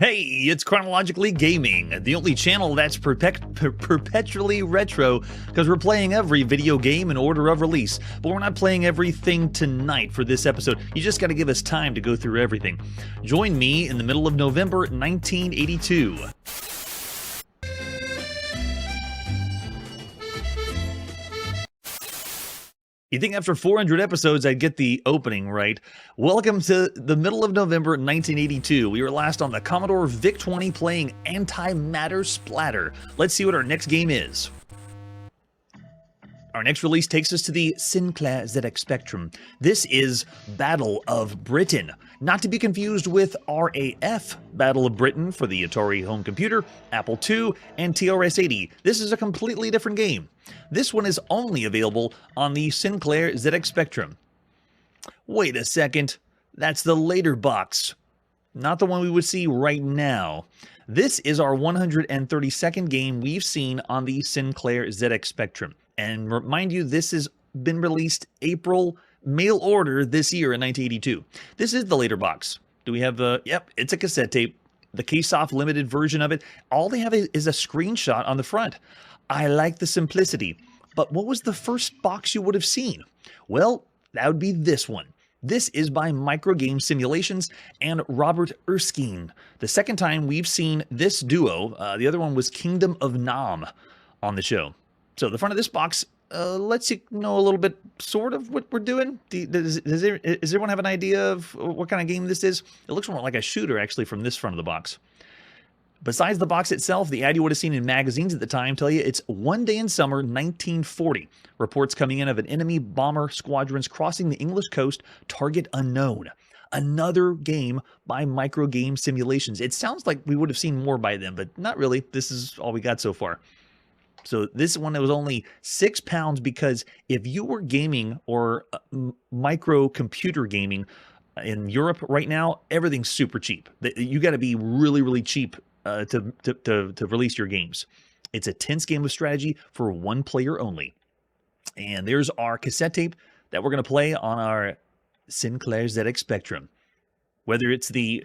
Hey, it's Chronologically Gaming, the only channel that's perpetually retro, because we're playing every video game in order of release, but we're not playing everything tonight for this episode. You just gotta give us time to go through everything. Join me in the middle of November 1982. You think after 400 episodes I'd get the opening right? Welcome to the middle of November 1982. We were last on the Commodore VIC-20 playing Antimatter Splatter. Let's see what our next game is. Our next release takes us to the Sinclair ZX Spectrum. This is Battle of Britain, not to be confused with RAF Battle of Britain for the Atari home computer, Apple II, and TRS-80. This is a completely different game. This one is only available on the Sinclair ZX Spectrum. Wait a second, that's the later box, not the one we would see right now. This is our 132nd game we've seen on the Sinclair ZX Spectrum. And remind you, this has been released April mail order this year in 1982. This is the later box. Do we have yep, it's a cassette tape. The case-off limited version of it. All they have is a screenshot on the front. I like the simplicity. But what was the first box you would have seen? Well, that would be this one. This is by Microgame Simulations and Robert Erskine. The second time we've seen this duo. The other one was Kingdom of Nam on the show. So the front of this box lets you know a little bit, sort of, what we're doing. Does everyone have an idea of what kind of game this is? It looks more like a shooter, actually, from this front of the box. Besides the box itself, the ad you would have seen in magazines at the time tell you it's One Day in Summer 1940. Reports coming in of an enemy bomber squadrons crossing the English coast, target unknown. Another game by Microgame Simulations. It sounds like we would have seen more by them, but not really. This is all we got so far. So this one was only £6 because if you were gaming or micro computer gaming in Europe right now, everything's super cheap. You got to be really, really cheap to release your games. It's a tense game of strategy for one player only. And there's our cassette tape that we're going to play on our Sinclair ZX Spectrum. Whether it's the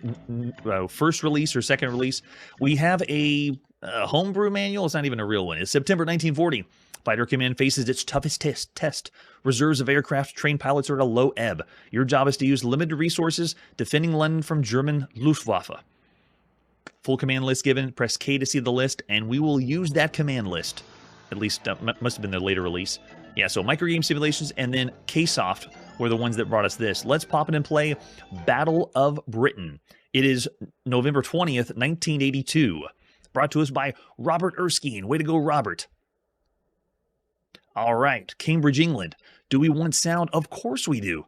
first release or second release, we have a homebrew manual. It's not even a real one. It's September 1940. Fighter Command faces its toughest test. Reserves of aircraft trained pilots are at a low ebb. Your job is to use limited resources, defending London from German Luftwaffe. Full command list given. Press K to see the list, and we will use that command list. At least that must have been their later release. Yeah, so Microgame Simulations and then Ksoft were the ones that brought us this. Let's pop it and play Battle of Britain. It is November 20th, 1982. Brought to us by Robert Erskine. Way to go, Robert. All right, Cambridge, England. Do we want sound? Of course we do.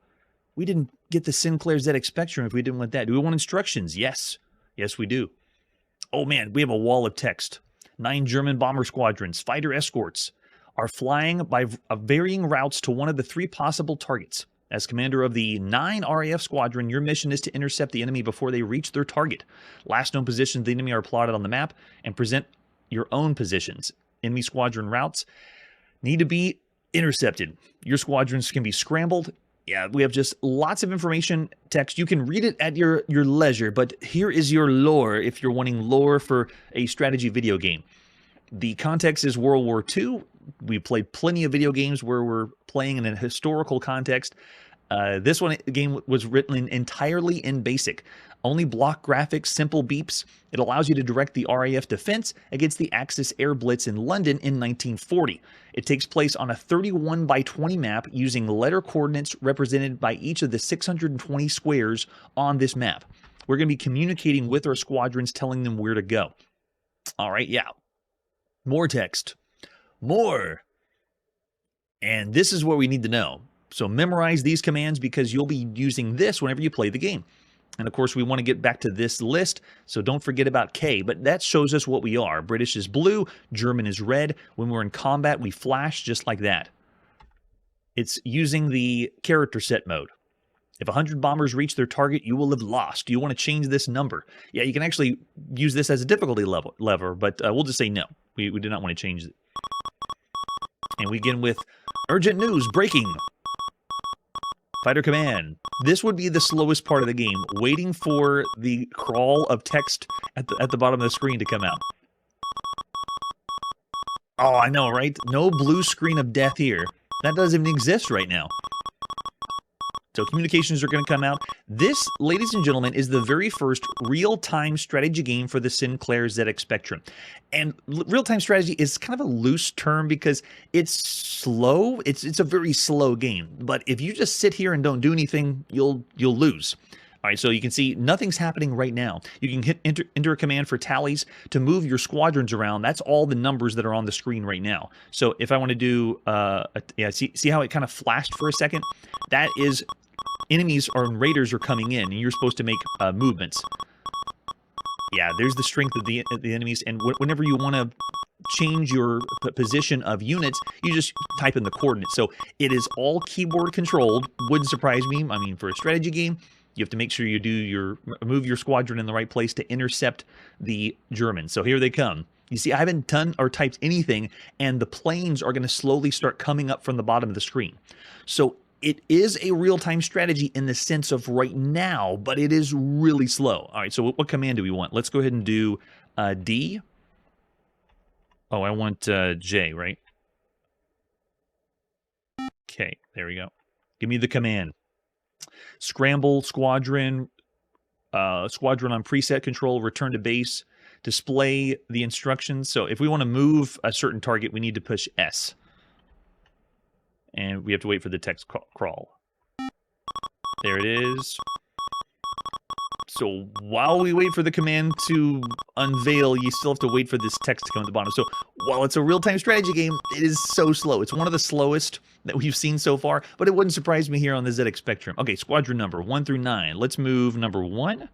We didn't get the Sinclair ZX Spectrum if we didn't want that. Do we want instructions? Yes. Yes, we do. Oh, man, we have a wall of text. 9 German bomber squadrons, fighter escorts, are flying by varying routes to one of the 3 possible targets. As commander of the 9 RAF squadron, your mission is to intercept the enemy before they reach their target. Last known positions of the enemy are plotted on the map and present your own positions. Enemy squadron routes need to be intercepted. Your squadrons can be scrambled. Yeah, we have just lots of information text. You can read it at your leisure, but here is your lore if you're wanting lore for a strategy video game. The context is World War II. We played plenty of video games where we're playing in a historical context. This game was written entirely in BASIC. Only block graphics, simple beeps. It allows you to direct the RAF defense against the Axis air blitz in London in 1940. It takes place on a 31 by 20 map using letter coordinates represented by each of the 620 squares on this map. We're going to be communicating with our squadrons, telling them where to go. All right, yeah. More text. More. And this is what we need to know. So memorize these commands because you'll be using this whenever you play the game. And of course, we want to get back to this list, so don't forget about K. But that shows us what we are. British is blue, German is red. When we're in combat, we flash just like that. It's using the character set mode. If 100 bombers reach their target, you will have lost. Do you want to change this number? Yeah, you can actually use this as a difficulty lever, but we'll just say no. We do not want to change it. And we begin with urgent news, breaking. Fighter command. This would be the slowest part of the game, waiting for the crawl of text at the bottom of the screen to come out. Oh, I know, right? No blue screen of death here. That doesn't even exist right now. So communications are going to come out. This, ladies and gentlemen, is the very first real-time strategy game for the Sinclair ZX Spectrum. And real-time strategy is kind of a loose term because it's slow. It's a very slow game. But if you just sit here and don't do anything, you'll lose. All right, so you can see nothing's happening right now. You can hit enter a command for tallies to move your squadrons around. That's all the numbers that are on the screen right now. So if I want to do, see how it kind of flashed for a second? That is enemies or raiders are coming in, and you're supposed to make movements. Yeah, there's the strength of the enemies, and whenever you want to change your position of units, you just type in the coordinates. So it is all keyboard controlled. Wouldn't surprise me. I mean, for a strategy game, you have to make sure you move your squadron in the right place to intercept the Germans. So here they come. You see, I haven't done or typed anything, and the planes are going to slowly start coming up from the bottom of the screen. So it is a real-time strategy in the sense of right now, but it is really slow. All right, so what command do we want? Let's go ahead and do D. Oh, I want J, right? Okay, there we go. Give me the command. Scramble, squadron, squadron on preset control, return to base, display the instructions. So if we want to move a certain target, we need to push S. And we have to wait for the text crawl. There it is. So while we wait for the command to unveil, you still have to wait for this text to come at the bottom. So while it's a real-time strategy game, it is so slow. It's one of the slowest that we've seen so far, but it wouldn't surprise me here on the ZX Spectrum. Okay, squadron number 1 through 9. Let's move number 1.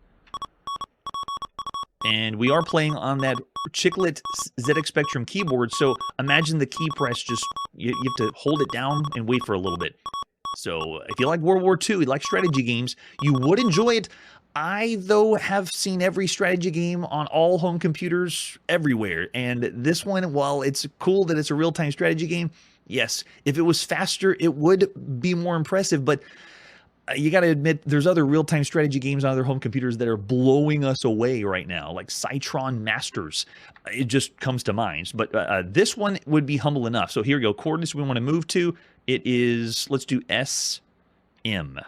And we are playing on that chiclet ZX Spectrum keyboard, so imagine the key press just, you have to hold it down and wait for a little bit. So if you like World War II, you like strategy games, you would enjoy it. I, though, have seen every strategy game on all home computers everywhere, and this one, while it's cool that it's a real-time strategy game, yes, if it was faster, it would be more impressive, but you got to admit, there's other real-time strategy games on other home computers that are blowing us away right now, like Cytron Masters. It just comes to mind. But this one would be humble enough. So here we go. Coordinates we want to move to. It is, let's do SM. SM.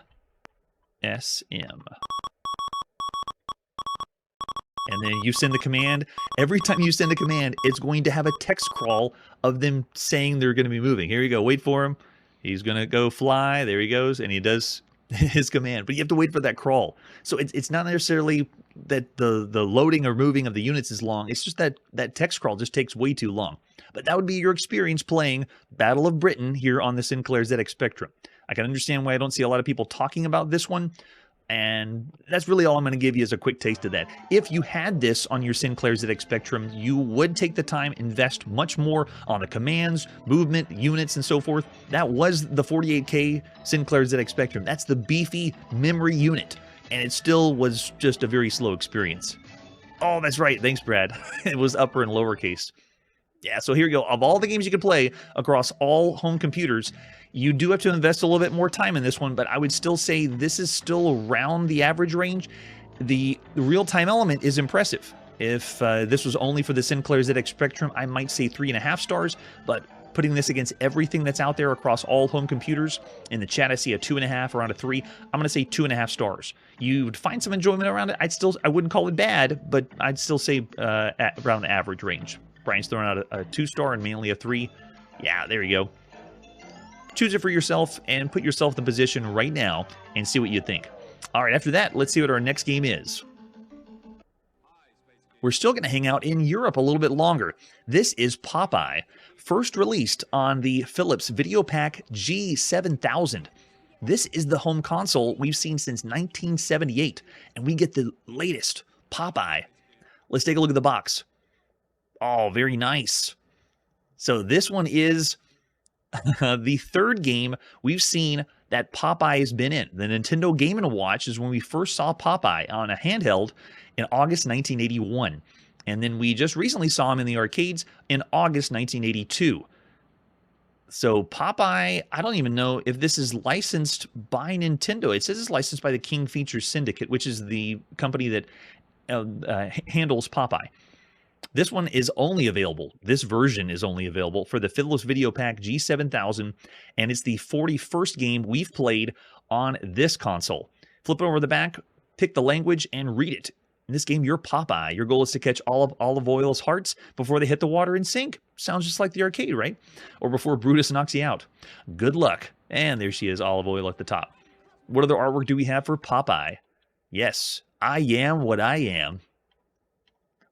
And then you send the command. Every time you send a command, it's going to have a text crawl of them saying they're going to be moving. Here you go. Wait for him. He's going to go fly. There he goes. And he does his command, but you have to wait for that crawl. So it's not necessarily that the loading or moving of the units is long. It's just that text crawl just takes way too long. But that would be your experience playing Battle of Britain here on the Sinclair ZX Spectrum. I can understand why I don't see a lot of people talking about this one, and that's really all I'm going to give you as a quick taste of that. If you had this on your Sinclair ZX Spectrum, you would take the time, invest much more on the commands, movement, units, and so forth. That was the 48K Sinclair ZX Spectrum. That's the beefy memory unit, and it still was just a very slow experience. Oh, that's right. Thanks, Brad. It was upper and lowercase. Yeah, so here you go. Of all the games you could play across all home computers, you do have to invest a little bit more time in this one, but I would still say this is still around the average range. The real-time element is impressive. If this was only for the Sinclair ZX Spectrum, I might say 3.5 stars, but putting this against everything that's out there across all home computers, in the chat I see a 2.5, around a 3, I'm going to say 2.5 stars. You would find some enjoyment around it. I wouldn't call it bad, but I'd still say around the average range. Brian's throwing out a 2-star and mainly a 3. Yeah, there you go. Choose it for yourself and put yourself in the position right now and see what you think. All right, after that, let's see what our next game is. We're still going to hang out in Europe a little bit longer. This is Popeye, first released on the Philips Videopac G7000. This is the home console we've seen since 1978, and we get the latest Popeye. Let's take a look at the box. Oh, very nice. So this one is the third game we've seen that Popeye has been in. The Nintendo Game & Watch is when we first saw Popeye on a handheld in August 1981. And then we just recently saw him in the arcades in August 1982. So Popeye, I don't even know if this is licensed by Nintendo. It says it's licensed by the King Features Syndicate, which is the company that handles Popeye. This one is only available, this version is only available for the Philips Videopac G7000, and it's the 41st game we've played on this console. Flip it over the back, pick the language, and read it. In this game, you're Popeye. Your goal is to catch all of Olive Oil's hearts before they hit the water and sink. Sounds just like the arcade, right? Or before Brutus knocks you out. Good luck. And there she is, Olive Oil at the top. What other artwork do we have for Popeye? Yes, I am what I am.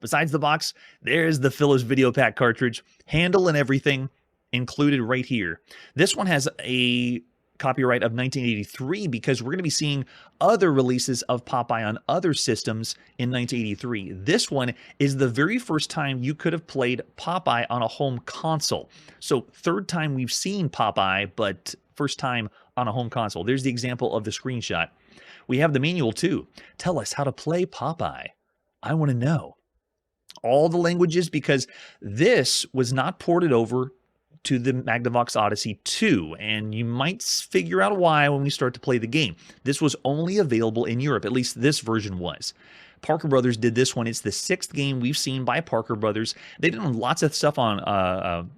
Besides the box, there's the Philips Videopac cartridge, handle and everything included right here. This one has a copyright of 1983 because we're going to be seeing other releases of Popeye on other systems in 1983. This one is the very first time you could have played Popeye on a home console. So third time we've seen Popeye, but first time on a home console. There's the example of the screenshot. We have the manual too. Tell us how to play Popeye. I want to know. All the languages, because this was not ported over to the Magnavox Odyssey 2, and you might figure out why when we start to play the game. This was only available in Europe, at least this version was. Parker Brothers did this one. It's the 6th game we've seen by Parker Brothers. They've done lots of stuff on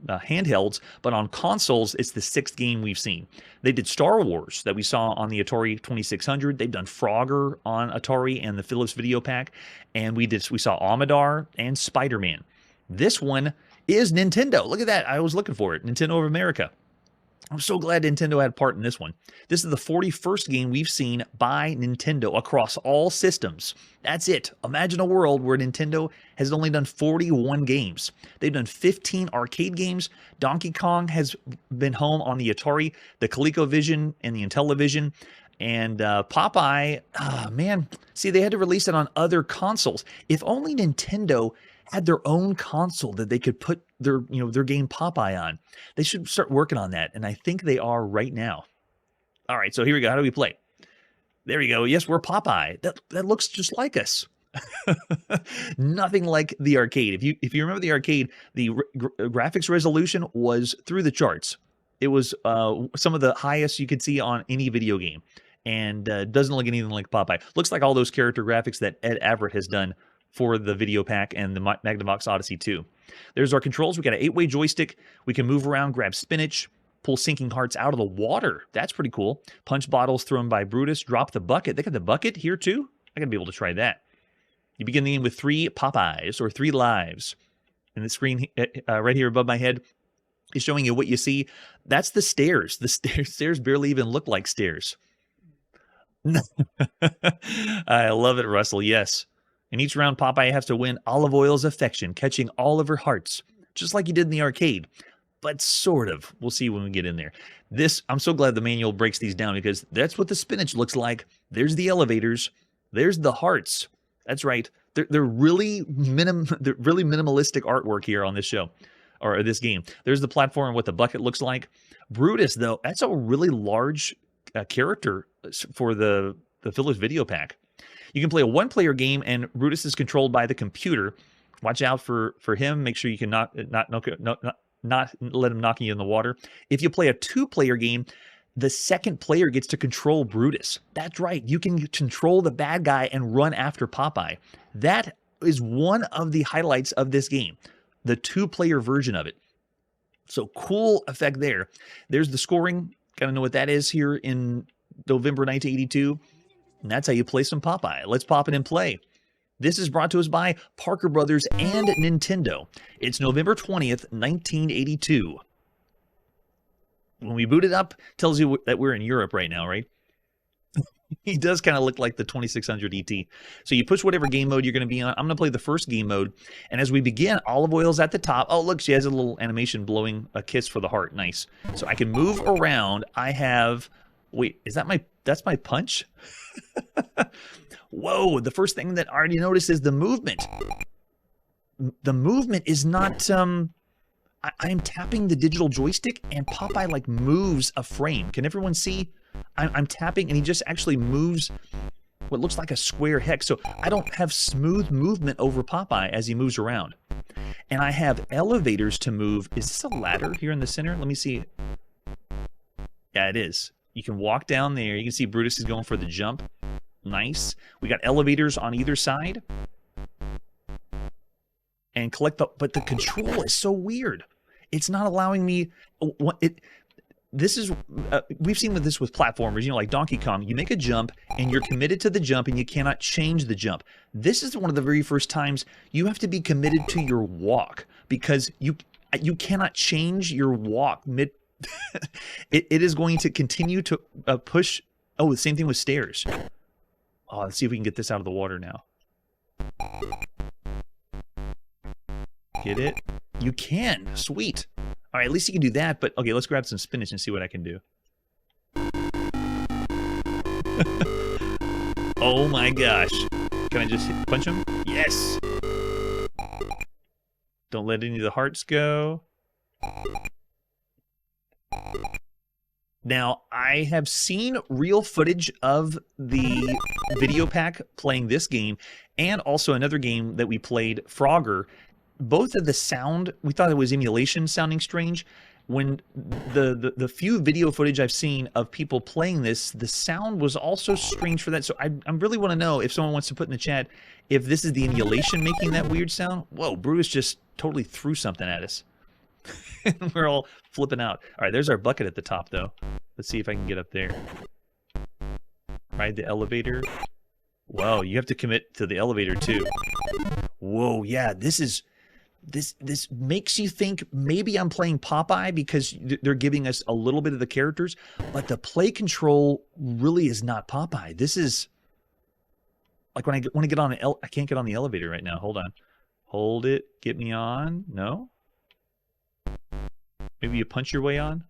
handhelds, but on consoles, it's the 6th game we've seen. They did Star Wars that we saw on the Atari 2600. They've done Frogger on Atari and the Philips Videopac, and we saw Amadar and Spider-Man. This one is Nintendo. Look at that. I was looking for it. Nintendo of America. I'm so glad Nintendo had part in this one. This is the 41st game we've seen by Nintendo across all systems. That's it. Imagine a world where Nintendo has only done 41 games. They've done 15 arcade games. Donkey Kong has been home on the Atari, the ColecoVision, and the Intellivision. And Popeye, man, see, they had to release it on other consoles. If only Nintendo had their own console that they could put their game Popeye on. They should start working on that, and I think they are right now. All right, so here we go. How do we play? There we go. Yes, we're Popeye. That looks just like us. Nothing like the arcade. If you remember the arcade, the graphics resolution was through the charts. It was some of the highest you could see on any video game, and doesn't look anything like Popeye. Looks like all those character graphics that Ed Everett has done for the Videopac and the Magnavox Odyssey 2. There's our controls. We got an 8-way joystick. We can move around, grab spinach, pull sinking hearts out of the water. That's pretty cool. Punch bottles thrown by Brutus. Drop the bucket. They got the bucket here too? I gotta be able to try that. You begin the game with 3 Popeyes, or 3 lives. And the screen right here above my head is showing you what you see. That's the stairs. The stairs barely even look like stairs. I love it, Russell. Yes. In each round, Popeye has to win Olive Oil's affection, catching all of her hearts, just like you did in the arcade, but sort of. We'll see when we get in there. I'm so glad the manual breaks these down, because that's what the spinach looks like. There's the elevators. There's the hearts. That's right. They're really minimalistic artwork here on this show, or this game. There's the platform and what the bucket looks like. Brutus, though, that's a really large character for the Philips Videopac. You can play a 1-player game, and Brutus is controlled by the computer. Watch out for him. Make sure you can not let him knock you in the water. If you play a 2-player game, the second player gets to control Brutus. That's right. You can control the bad guy and run after Popeye. That is one of the highlights of this game, the 2-player version of it. So cool effect there. There's the scoring. Got to know what that is here in November 1982. And that's how you play some Popeye. Let's pop it and play. This is brought to us by Parker Brothers and Nintendo. It's November 20th, 1982. When we boot it up, tells you that we're in Europe right now, right? He does kind of look like the 2600 ET. So you push whatever game mode you're going to be on. I'm going to play the first game mode. And as we begin, Olive Oil's at the top. Oh, look, she has a little animation blowing a kiss for the heart. Nice. So I can move around. I have... Wait, that's my punch? Whoa, the first thing that I already noticed is the movement. The movement is not... I'm tapping the digital joystick, and Popeye, like, moves a frame. Can everyone see? I'm tapping, and he just actually moves what looks like a square hex. So I don't have smooth movement over Popeye as he moves around. and I have elevators to move. Is this a ladder here in the center? Let me see. Yeah, it is. You can walk down there. You can see Brutus is going for the jump. Nice. We got elevators on either side. And collect the... But the control is so weird. It's not allowing me... This is... we've seen this with platformers, you know, like Donkey Kong. You make a jump, and you're committed to the jump, and you cannot change the jump. This is one of the very first times you have to be committed to your walk, because you cannot change your walk mid... it is going to continue to push... Oh, the same thing with stairs. Oh, let's see if we can get this out of the water now. Get it? You can. Sweet. All right, at least you can do that. But, okay, let's grab some spinach and see what I can do. Oh, my gosh. Can I just punch him? Yes. Don't let any of the hearts go. Now, I have seen real footage of the Videopac playing this game, and also another game that we played, Frogger. Both of the sound, we thought it was emulation sounding strange. When the few video footage I've seen of people playing this, the sound was also strange for that. So I really want to know, if someone wants to put in the chat, if this is the emulation making that weird sound. Whoa, Brutus just totally threw something at us. We're all flipping out. All right, there's our bucket at the top, though. Let's see if I can get up there. Ride the elevator. Whoa, you have to commit to the elevator, too. Whoa, yeah, this makes you think maybe I'm playing Popeye, because they're giving us a little bit of the characters, but the play control really is not Popeye. This is... Like when I want to get on an I can't get on the elevator right now. Hold on. Hold it. Get me on. No? Maybe you punch your way on?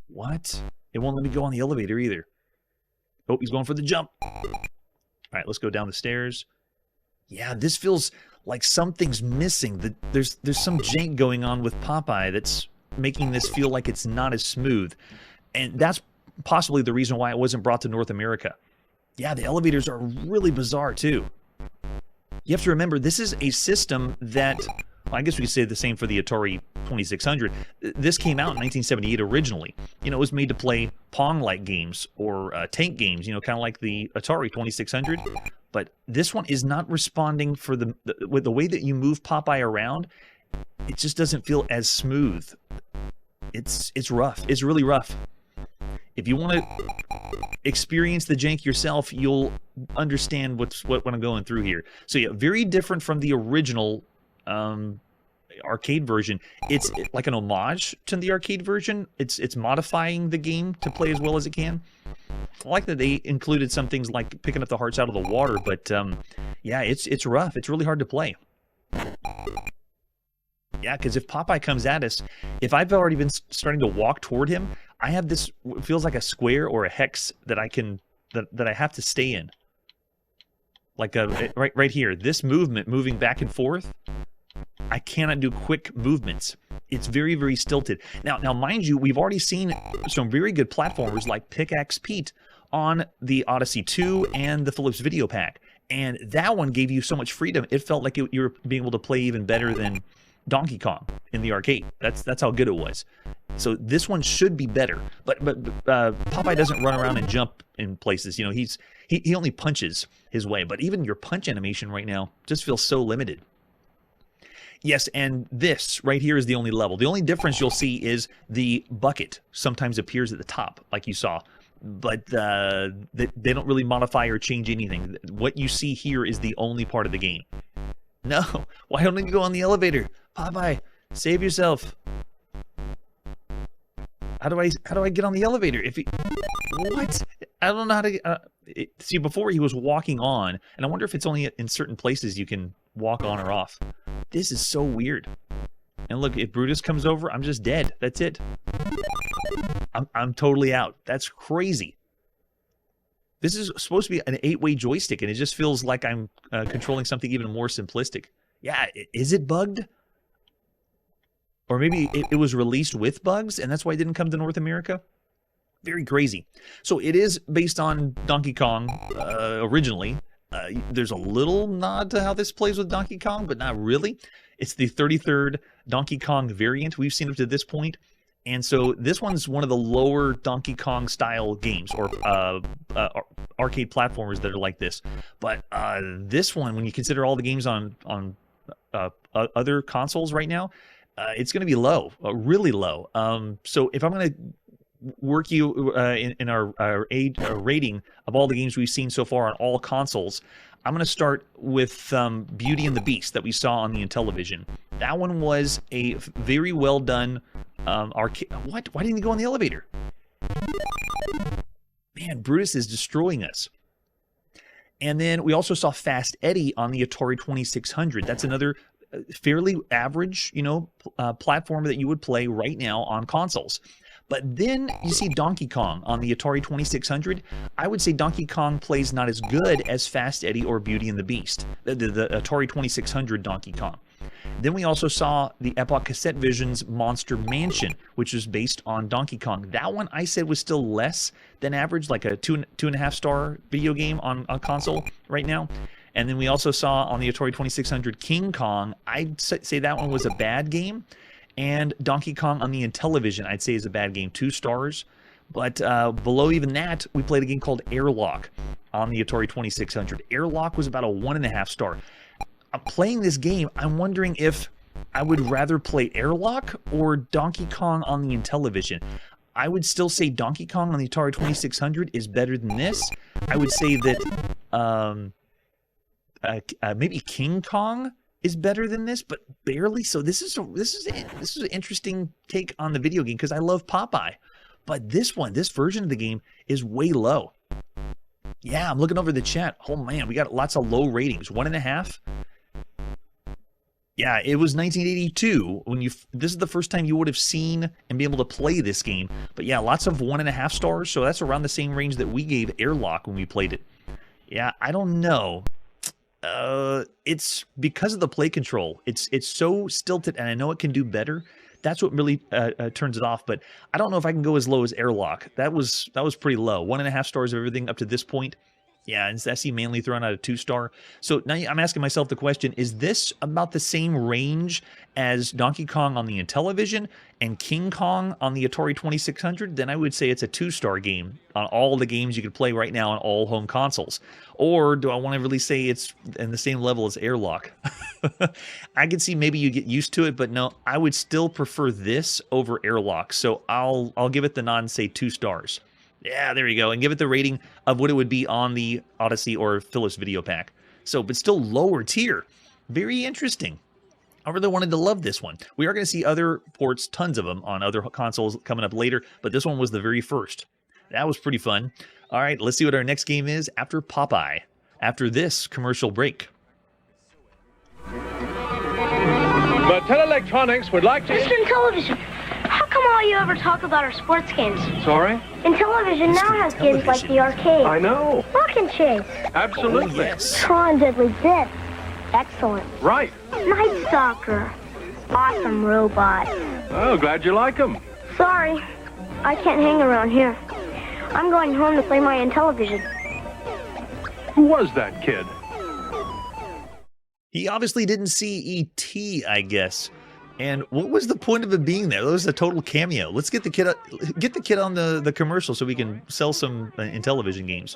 What? It won't let me go on the elevator either. Oh, he's going for the jump. All right, let's go down the stairs. Yeah, this feels like something's missing. There's some jank going on with Popeye that's making this feel like it's not as smooth. And that's possibly the reason why it wasn't brought to North America. Yeah, the elevators are really bizarre, too. You have to remember, this is a system that... Well, I guess we could say the same for the Atari 2600. This came out in 1978 originally. You know, it was made to play Pong-like games or tank games, you know, kind of like the Atari 2600. But this one is not responding for with the way that you move Popeye around. It just doesn't feel as smooth. It's rough. It's really rough. If you want to experience the jank yourself, you'll understand what I'm going through here. So yeah, very different from the original arcade version. It's like an homage to the arcade version. It's modifying the game to play as well as it can. I like that they included some things like picking up the hearts out of the water, but yeah, it's rough. It's really hard to play. Yeah, because if Popeye comes at us, if I've already been starting to walk toward him, I have this, it feels like a square or a hex that I can, that I have to stay in. Like right here, this movement, moving back and forth, I cannot do quick movements. It's very, very stilted. Now, mind you, we've already seen some very good platformers like Pickaxe Pete on the Odyssey 2 and the Philips Videopac. And that one gave you so much freedom. It felt like you were being able to play even better than Donkey Kong in the arcade. That's how good it was. So this one should be better. But Popeye doesn't run around and jump in places. You know, he only punches his way. But even your punch animation right now just feels so limited. Yes, and this right here is the only level. The only difference you'll see is the bucket sometimes appears at the top, like you saw. But they don't really modify or change anything. What you see here is the only part of the game. No, why don't you go on the elevator? Popeye, save yourself. How do I get on the elevator? What? I don't know how to... see, before he was walking on, and I wonder if it's only in certain places you can walk on or off. This is so weird. And look, if Brutus comes over, I'm just dead. That's it. I'm totally out. That's crazy. This is supposed to be an 8-way joystick, and it just feels like I'm controlling something even more simplistic. Yeah, is it bugged? Or maybe it was released with bugs, and that's why it didn't come to North America? Very crazy. So it is based on Donkey Kong originally, There's a little nod to how this plays with Donkey Kong, but not really. It's the 33rd Donkey Kong variant we've seen up to this point. And so this one's one of the lower Donkey Kong style games, or arcade platformers that are like this. But this one, when you consider all the games on other consoles right now, it's going to be low, really low. So if I'm going to work you in our rating of all the games we've seen so far on all consoles, I'm going to start with Beauty and the Beast that we saw on the Intellivision. That one was a very well done arcade. What? Why didn't he go on the elevator? Man, Brutus is destroying us. And then we also saw Fast Eddie on the Atari 2600. That's another fairly average, platformer that you would play right now on consoles. But then you see Donkey Kong on the Atari 2600. I would say Donkey Kong plays not as good as Fast Eddie or Beauty and the Beast, the Atari 2600 Donkey Kong. Then we also saw the Epoch Cassette Vision's Monster Mansion, which was based on Donkey Kong. That one I said was still less than average, like a 2.5 star video game on console right now. And then we also saw on the Atari 2600 King Kong. I'd say that one was a bad game. And Donkey Kong on the Intellivision, I'd say, is a bad game, 2 stars. But below even that, we played a game called Airlock on the Atari 2600. Airlock was about a 1.5 star. Playing this game, I'm wondering if I would rather play Airlock or Donkey Kong on the Intellivision. I would still say Donkey Kong on the Atari 2600 is better than this. I would say that maybe King Kong is better than this, but barely. So this is an interesting take on the video game because I love Popeye, but this version of the game is way low. Yeah, I'm looking over the chat. Oh man, we got lots of low ratings. 1.5. Yeah, it was 1982 when this is the first time you would have seen and be able to play this game. But yeah, lots of 1.5 stars. So that's around the same range that we gave Airlock when we played it. Yeah, I don't know. It's because of the play control. It's so stilted, and I know it can do better. That's what really turns it off. But I don't know if I can go as low as Airlock. That was pretty low. 1.5 stars of everything up to this point. Yeah, and I see Manly thrown out a 2-star. So now I'm asking myself the question, is this about the same range as Donkey Kong on the Intellivision and King Kong on the Atari 2600? Then I would say it's a 2-star game on all the games you could play right now on all home consoles. Or do I want to really say it's in the same level as Airlock? I could see maybe you get used to it, but no, I would still prefer this over Airlock. So I'll give it the nod and say 2 stars. Yeah, there you go. And give it the rating of what it would be on the Odyssey or Philips Videopac. So, but still lower tier. Very interesting. I really wanted to love this one. We are going to see other ports, tons of them, on other consoles coming up later, but this one was the very first. That was pretty fun. All right, let's see what our next game is after Popeye, after this commercial break. Mattel Electronics would like to... Mr. Intellivision, how come all you ever talk about are sports games? Sorry? Intellivision now has games like the arcade. I know. Rock Chase. Absolutely. Oh, yes. Tron Deadly Death. Excellent. Right. Night Stalker. Awesome robot. Oh, glad you like them. Sorry, I can't hang around here. I'm going home to play my Intellivision. Who was that kid? He obviously didn't see E.T., I guess. And what was the point of it being there? That was a total cameo. Let's get the kid on the commercial so we can sell some Intellivision games.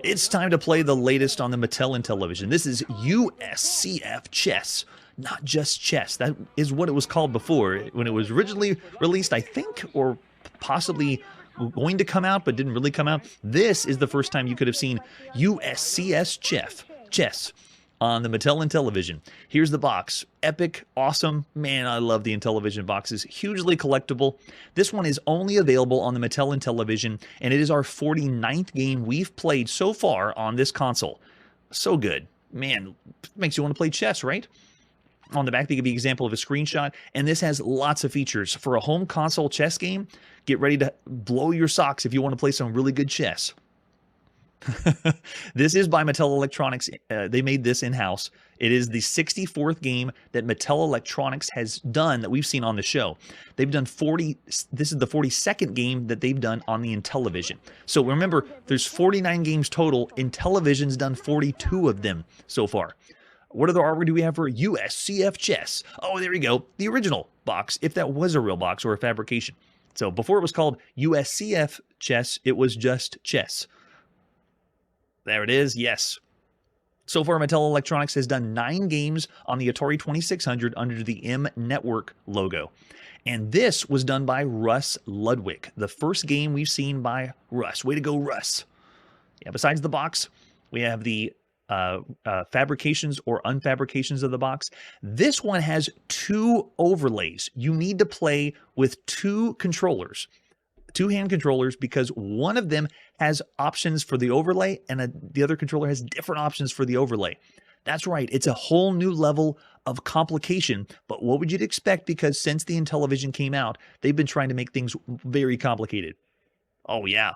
It's time to play the latest on the Mattel Intellivision. This is USCF Chess, not just chess. That is what it was called before. When it was originally released, I think, or possibly going to come out, but didn't really come out. This is the first time you could have seen USCS Chess on the Mattel Intellivision. Here's the box. Epic, awesome. Man, I love the Intellivision boxes. Hugely collectible. This one is only available on the Mattel Intellivision, and it is our 49th game we've played so far on this console. So good. Man, makes you want to play chess, right? On the back, they give you an example of a screenshot, and this has lots of features. For a home console chess game, get ready to blow your socks if you want to play some really good chess. This is by Mattel Electronics. They made this in-house. It is the 64th game that Mattel Electronics has done that we've seen on the show. They've done 40. This is the 42nd game that they've done on the Intellivision. So remember, there's 49 games total. Intellivision's done 42 of them so far. What other artwork do we have for USCF chess? Oh, there we go. The original box, if that was a real box or a fabrication. So before it was called USCF chess, it was just chess. There it is, yes. So far, Mattel Electronics has done 9 games on the Atari 2600 under the M Network logo. And this was done by Russ Ludwig, the first game we've seen by Russ. Way to go, Russ. Yeah, besides the box, we have the fabrications or unfabrications of the box. This one has 2 overlays. You need to play with 2 controllers. 2 hand controllers, because one of them has options for the overlay and the other controller has different options for the overlay. That's right, it's a whole new level of complication, but what would you expect, because since the Intellivision came out, they've been trying to make things very complicated. Oh yeah.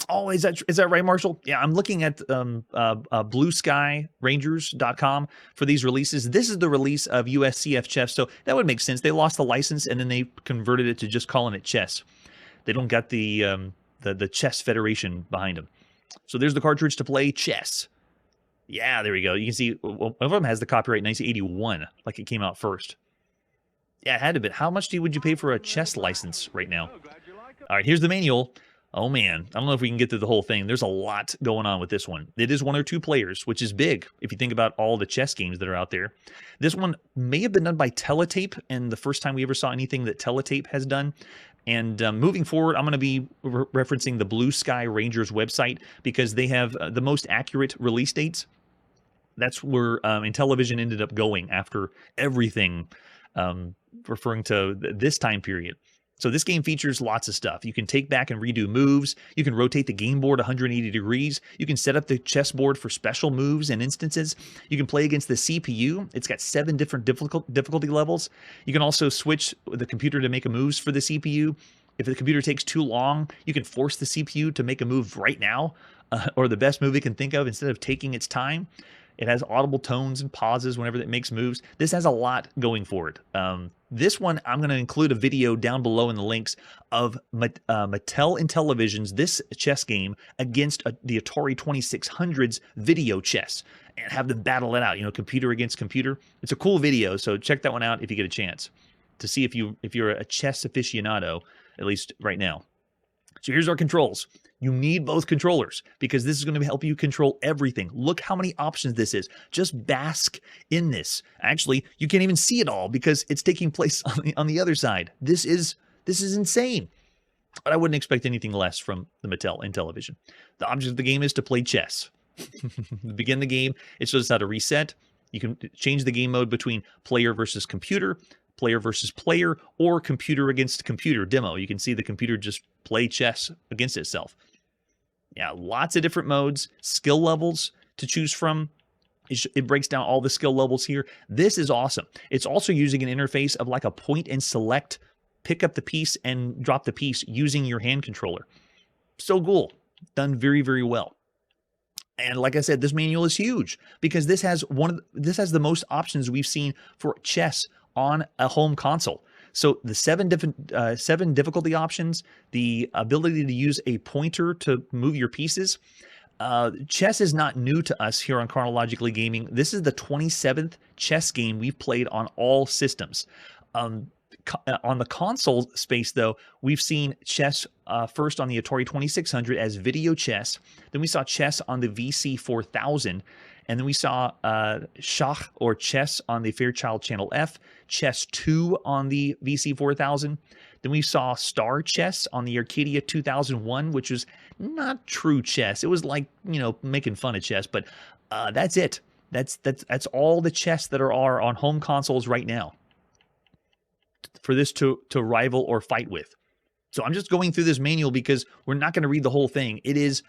Oh, is that right, Marshall? Yeah, I'm looking at blueskyrangers.com for these releases. This is the release of USCF chess, so that would make sense. They lost the license and then they converted it to just calling it chess. They don't got the Chess Federation behind them. So there's the cartridge to play chess. Yeah, there we go. You can see one of them has the copyright 1981, like it came out first. Yeah, it had to be. How much would you pay for a chess license right now? All right, here's the manual. Oh man, I don't know if we can get through the whole thing. There's a lot going on with this one. It is 1 or 2 players, which is big if you think about all the chess games that are out there. This one may have been done by Teletape, and the first time we ever saw anything that Teletape has done. And moving forward, I'm going to be referencing the Blue Sky Rangers website because they have the most accurate release dates. That's where Intellivision ended up going after everything, referring to this time period. So this game features lots of stuff. You can take back and redo moves. You can rotate the game board 180 degrees. You can set up the chessboard for special moves and instances. You can play against the CPU. It's got 7 different difficulty levels. You can also switch the computer to make moves for the CPU. If the computer takes too long, you can force the CPU to make a move right now, or the best move it can think of instead of taking its time. It has audible tones and pauses whenever it makes moves. This has a lot going for it. This one, I'm going to include a video down below in the links of Mattel Intellivision's this chess game against the Atari 2600's video chess, and have them battle it out, computer against computer. It's a cool video, so check that one out if you get a chance to see if you're a chess aficionado, at least right now. So here's our controls. You need both controllers because this is going to help you control everything. Look how many options this is. Just bask in this. Actually, you can't even see it all because it's taking place on the other side. This is insane. But I wouldn't expect anything less from the Mattel Intellivision. The object of the game is to play chess. Begin the game. It shows us how to reset. You can change the game mode between player versus computer, player versus player, or computer against computer demo. You can see the computer just play chess against itself. Yeah, lots of different modes, skill levels to choose from. It breaks down all the skill levels here. This is awesome. It's also using an interface of like a point and select, pick up the piece and drop the piece using your hand controller. So cool. Done very, very well. And like I said, this manual is huge because this has the most options we've seen for chess on a home console. So the 7 difficulty options, the ability to use a pointer to move your pieces. Chess is not new to us here on Chronologically Gaming. This is the 27th chess game we've played on all systems. On the console space, though, we've seen chess first on the Atari 2600 as video chess. Then we saw chess on the VC4000. And then we saw Schach or chess on the Fairchild Channel F, Chess 2 on the VC4000. Then we saw Star Chess on the Arcadia 2001, which was not true chess. It was like, making fun of chess, but that's it. That's all the chess that are on home consoles right now for this to rival or fight with. So I'm just going through this manual because we're not going to read the whole thing. It is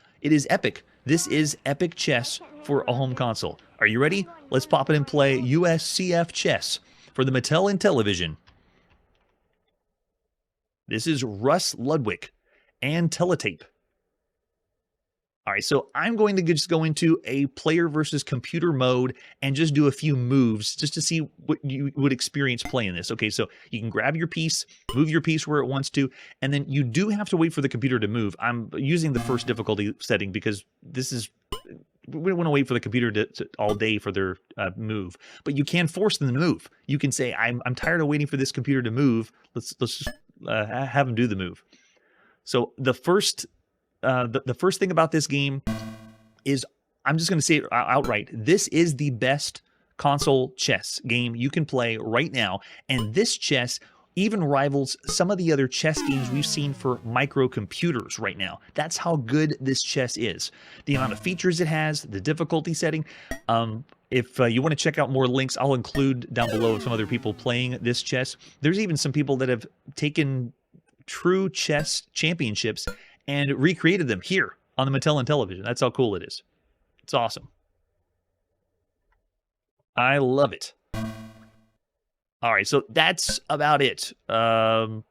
epic. This is epic chess for a home console. Are you ready? Let's pop it and play USCF chess for the Mattel Intellivision. This is Russ Ludwig and Teletape. All right, so I'm going to just go into a player versus computer mode and just do a few moves just to see what you would experience playing this. Okay, so you can grab your piece, move your piece where it wants to, and then you do have to wait for the computer to move. I'm using the first difficulty setting because this is, we don't want to wait for the computer to all day for their move, but you can force them to move. You can say, I'm tired of waiting for this computer to move. Let's just have them do the move. So the first thing about this game is, I'm just going to say it outright, this is the best console chess game you can play right now, and this chess even rivals some of the other chess games we've seen for microcomputers right now. That's how good this chess is. The amount of features it has, the difficulty setting. If you want to check out more links, I'll include down below some other people playing this chess. There's even some people that have taken true chess championships and recreated them here on the Mattel Intellivision. That's how cool it is. It's awesome. I love it. All right, so that's about it of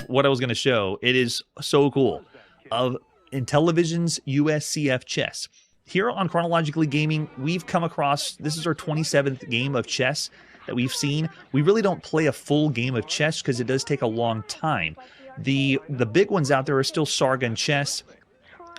what I was going to show. It is so cool. Of Intellivision's USCF chess. Here on Chronologically Gaming, we've come across, this is our 27th game of chess that we've seen. We really don't play a full game of chess because it does take a long time. The big ones out there are still Sargon chess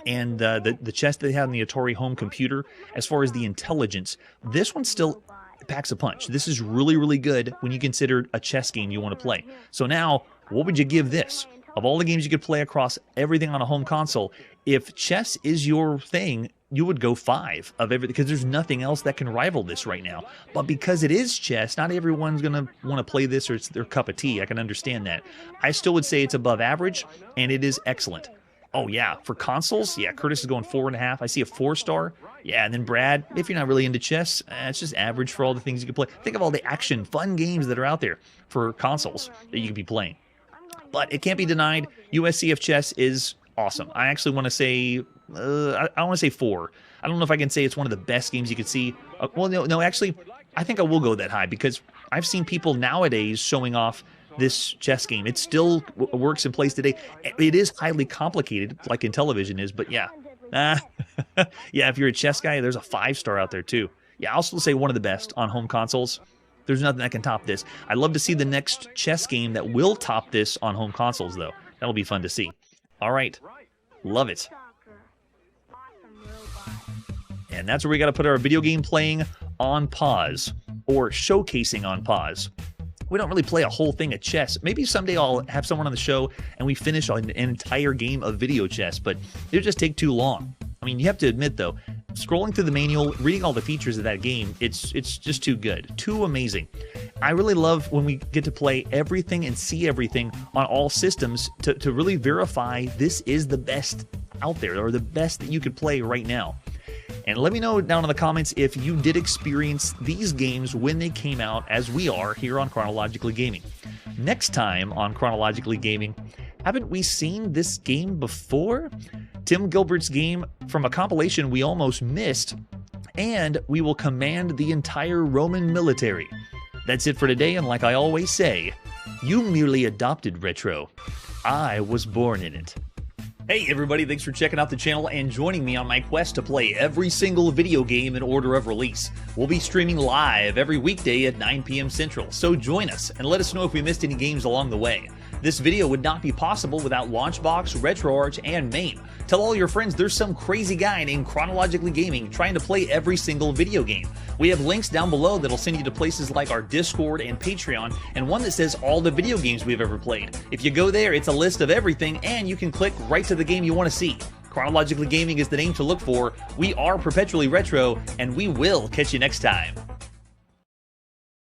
and the chess they have in the Atari home computer. As far as the intelligence, this one still packs a punch. This is really, really good when you consider a chess game you want to play. So now, what would you give this? Of all the games you could play across everything on a home console, if chess is your thing, you would go 5 of everything, because there's nothing else that can rival this right now. But because it is chess, not everyone's going to want to play this or it's their cup of tea. I can understand that. I still would say it's above average, and it is excellent. Oh, yeah, for consoles, yeah, Curtis is going 4.5. I see a 4-star. Yeah, and then Brad, if you're not really into chess, it's just average for all the things you can play. Think of all the action, fun games that are out there for consoles that you could be playing. But it can't be denied, USCF chess is awesome. I actually want to say, I want to say 4. I don't know if I can say it's one of the best games you could see. Well, no, actually, I think I will go that high because I've seen people nowadays showing off this chess game. It still works and plays today. It is highly complicated, like Intellivision is, but yeah. Yeah, if you're a chess guy, there's a 5-star out there too. Yeah, I'll still say one of the best on home consoles. There's nothing that can top this. I'd love to see the next chess game that will top this on home consoles, though. That'll be fun to see. All right. Love it. And that's where we got to put our video game playing on pause, or showcasing on pause. We don't really play a whole thing of chess. Maybe someday I'll have someone on the show and we finish an entire game of video chess, but it'll just take too long. I mean, you have to admit, though, scrolling through the manual, reading all the features of that game, it's just too good, too amazing. I really love when we get to play everything and see everything on all systems to really verify this is the best out there, or the best that you could play right now. And let me know down in the comments if you did experience these games when they came out, as we are here on Chronologically Gaming. Next time on Chronologically Gaming, haven't we seen this game before? Tim Gilbert's game from a compilation we almost missed, and we will command the entire Roman military. That's it for today, and like I always say, you merely adopted retro. I was born in it. Hey everybody, thanks for checking out the channel and joining me on my quest to play every single video game in order of release. We'll be streaming live every weekday at 9 p.m. Central, so join us and let us know if we missed any games along the way. This video would not be possible without Launchbox, RetroArch, and MAME. Tell all your friends there's some crazy guy named Chronologically Gaming trying to play every single video game. We have links down below that'll send you to places like our Discord and Patreon, and one that says all the video games we've ever played. If you go there, it's a list of everything, and you can click right to the game you want to see. Chronologically Gaming is the name to look for. We are perpetually retro, and we will catch you next time.